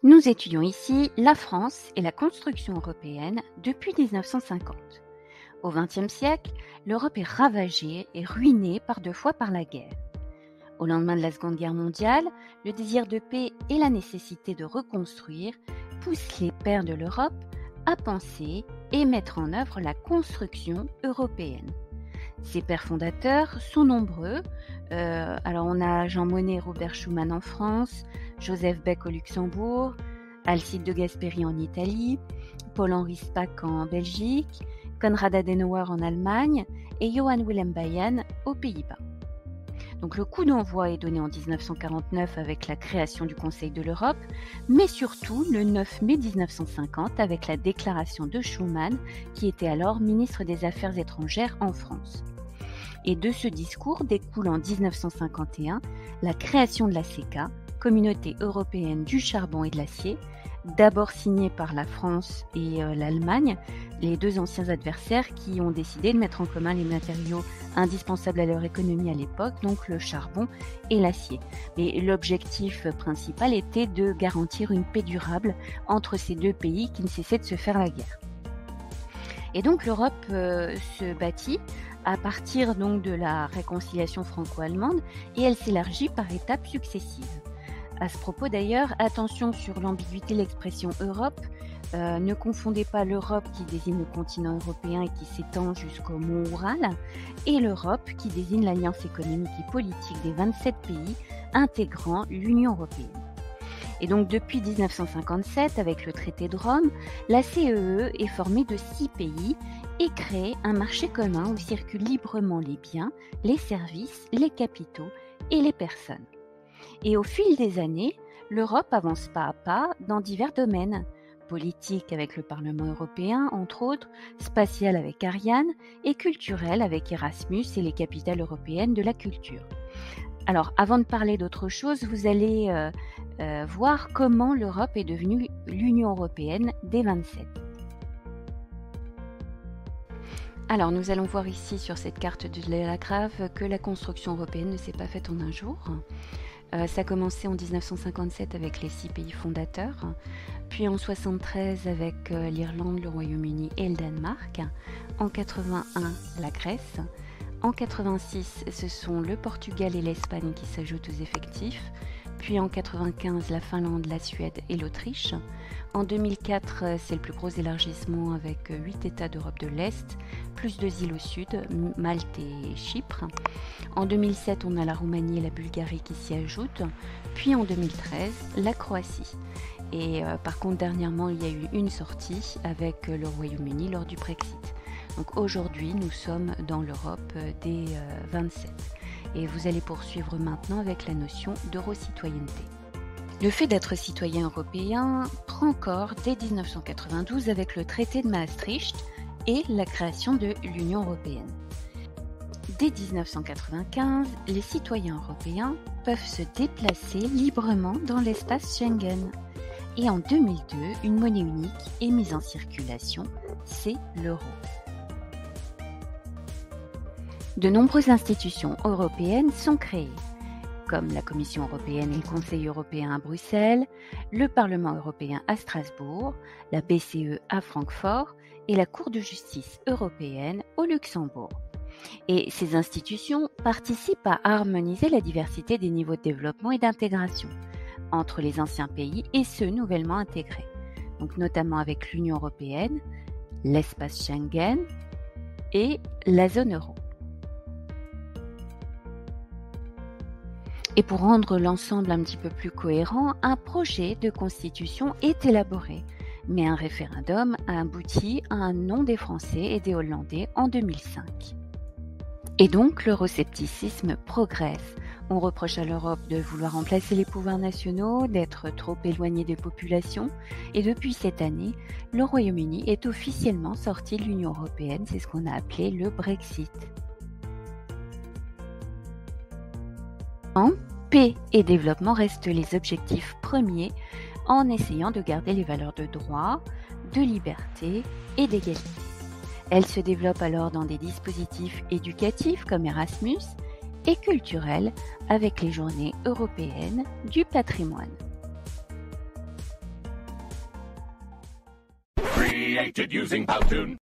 Nous étudions ici la France et la construction européenne depuis 1950. Au XXe siècle, l'Europe est ravagée et ruinée par deux fois par la guerre. Au lendemain de la Seconde Guerre mondiale, le désir de paix et la nécessité de reconstruire poussent les pères de l'Europe à penser et mettre en œuvre la construction européenne. Ces pères fondateurs sont nombreux. Alors on a Jean Monnet et Robert Schuman en France, Joseph Beck au Luxembourg, Alcide de Gasperi en Italie, Paul-Henri Spaak en Belgique, Konrad Adenauer en Allemagne et Johann Willem Bayen aux Pays-Bas. Donc le coup d'envoi est donné en 1949 avec la création du Conseil de l'Europe, mais surtout le 9 mai 1950 avec la déclaration de Schuman, qui était alors ministre des Affaires étrangères en France. Et de ce discours découle en 1951 la création de la CECA, Communauté européenne du charbon et de l'acier, d'abord signée par la France et l'Allemagne, les deux anciens adversaires qui ont décidé de mettre en commun les matériaux indispensables à leur économie à l'époque, donc le charbon et l'acier. Mais l'objectif principal était de garantir une paix durable entre ces deux pays qui ne cessaient de se faire la guerre. Et donc l'Europe se bâtit à partir donc de la réconciliation franco-allemande et elle s'élargit par étapes successives. À ce propos d'ailleurs, attention sur l'ambiguïté de l'expression Europe. Ne confondez pas l'Europe qui désigne le continent européen et qui s'étend jusqu'au mont Oural et l'Europe qui désigne l'alliance économique et politique des 27 pays intégrant l'Union européenne. Et donc depuis 1957, avec le traité de Rome, la CEE est formée de 6 pays et crée un marché commun où circulent librement les biens, les services, les capitaux et les personnes. Et au fil des années, l'Europe avance pas à pas dans divers domaines. Politique avec le Parlement européen, entre autres, spatial avec Ariane et culturel avec Erasmus et les capitales européennes de la culture. Alors, avant de parler d'autre chose, vous allez voir comment l'Europe est devenue l'Union européenne des 27. Alors, nous allons voir ici sur cette carte de la Grave que la construction européenne ne s'est pas faite en un jour. Ça a commencé en 1957 avec les 6 pays fondateurs, puis en 1973 avec l'Irlande, le Royaume-Uni et le Danemark, en 1981 la Grèce, en 1986 ce sont le Portugal et l'Espagne qui s'ajoutent aux effectifs, puis en 1995 la Finlande, la Suède et l'Autriche. En 2004, c'est le plus gros élargissement avec 8 États d'Europe de l'Est, plus 2 îles au sud, Malte et Chypre. En 2007, on a la Roumanie et la Bulgarie qui s'y ajoutent, puis en 2013, la Croatie. Et par contre, dernièrement, il y a eu une sortie avec le Royaume-Uni lors du Brexit. Donc aujourd'hui, nous sommes dans l'Europe des 27. Et vous allez poursuivre maintenant avec la notion d'eurocitoyenneté. Le fait d'être citoyen européen prend corps dès 1992 avec le traité de Maastricht et la création de l'Union européenne. Dès 1995, les citoyens européens peuvent se déplacer librement dans l'espace Schengen. Et en 2002, une monnaie unique est mise en circulation, c'est l'euro. De nombreuses institutions européennes sont créées, comme la Commission européenne et le Conseil européen à Bruxelles, le Parlement européen à Strasbourg, la BCE à Francfort et la Cour de justice européenne au Luxembourg. Et ces institutions participent à harmoniser la diversité des niveaux de développement et d'intégration entre les anciens pays et ceux nouvellement intégrés, donc notamment avec l'Union européenne, l'espace Schengen et la zone euro. Et pour rendre l'ensemble un petit peu plus cohérent, un projet de constitution est élaboré, mais un référendum a abouti à un non des Français et des Hollandais en 2005. Et donc l'euroscepticisme progresse. On reproche à l'Europe de vouloir remplacer les pouvoirs nationaux, d'être trop éloignée des populations, et depuis cette année, le Royaume-Uni est officiellement sorti de l'Union européenne, c'est ce qu'on a appelé le Brexit. Paix et développement restent les objectifs premiers en essayant de garder les valeurs de droit, de liberté et d'égalité. Elle se développe alors dans des dispositifs éducatifs comme Erasmus et culturels avec les journées européennes du patrimoine. created using Powtoon.